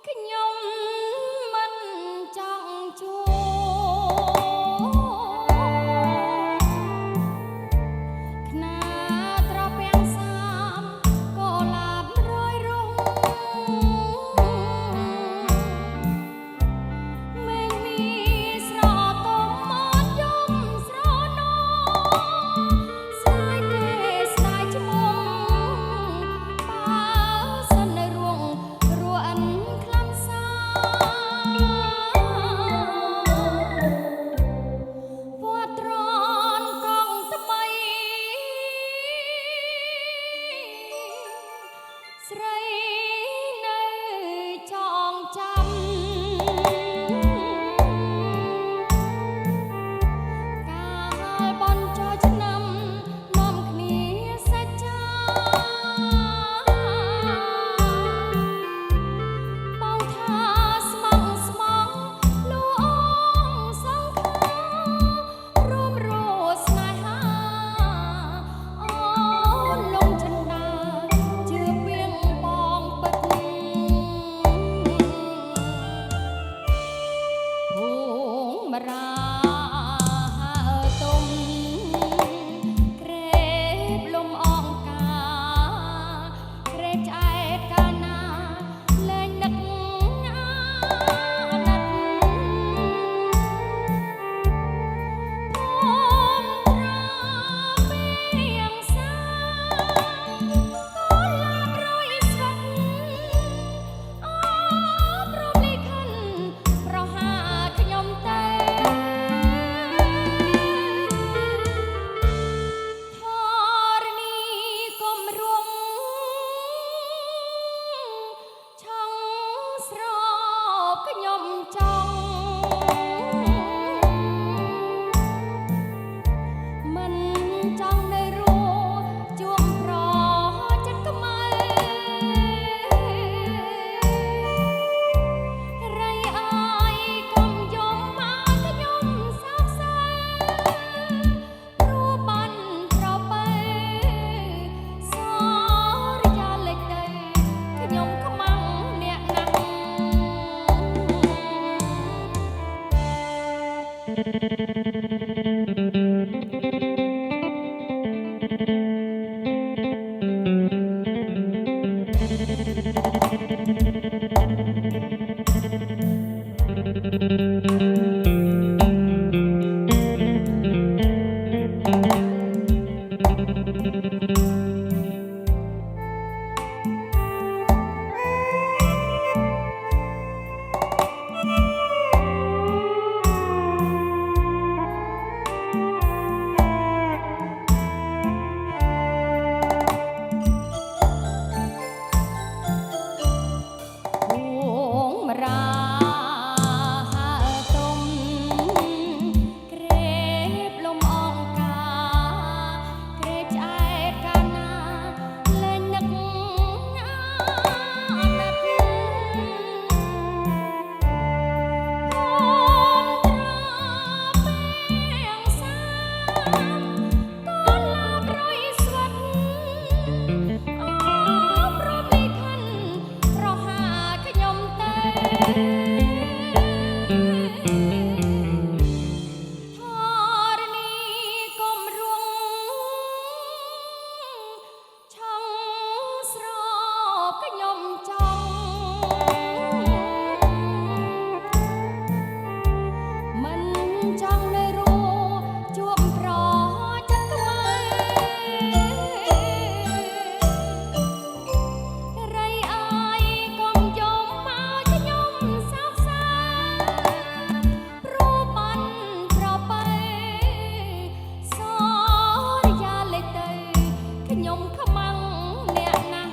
ខ្ញុំមិនចង់ជួខ្នាត្រពាំងសាមកុលាបរយរងមេមីស្រទំមកយំស្រណោស្លាយទេស្លាយឈ្មោះបើសិនរួងរួអិនខ្លឹមសារវត្តត្រនកងថ្មីស្រីនៅចងចាំកាលបន់ចឆ្នាំនាំគ្នាសច្ចាបងថាស្មងស្មងលួងសង្ខារួមរស់ស្នេហាអូនលងចិនដាជឿពៀងបងពិតភូមិរាទុំក្រេបលំអង្ការក្រេបឆ្អែតកាលណាលែងនឹកអាណិតភូមិរាពាំងសាកូនឡាបរយស្វិតអព្រមលិខិនប្រហាខ្ញុំទេធរណីកុំរួងឆុងស្រោបខ្ញុំចង់មិនចង់នៅរស់ជួងប្រចិត្តខ្មៅរៃអើយកុំយំមកខ្ញុំសោកសៅព្រោះបានប្របីសរយ៉ាលេចទៅខ្ញុំខ្មាំងអ្នកណាភូមិរាទុំក្រេបលំអង្ការក្រេបឆ្អែតកាលណាលែងនឹកអាណិតភូមិរាពាំងសាកូនឡាបរយស្វិតអព្រមលិខិនប្រហាខ្ញុំទេធរណីកុំរួងឆុងស្រោបខ្ញុំចង់មិនចង់នៅរស់ជួបប្រចិត្តខ្មៅរៃអើយកុំយំមកខ្ញុំសោកសៅព្រោះបានប្របីសរយ៉ាលេចទៅខ្ញុំខ្មាំងអ្នកណាស់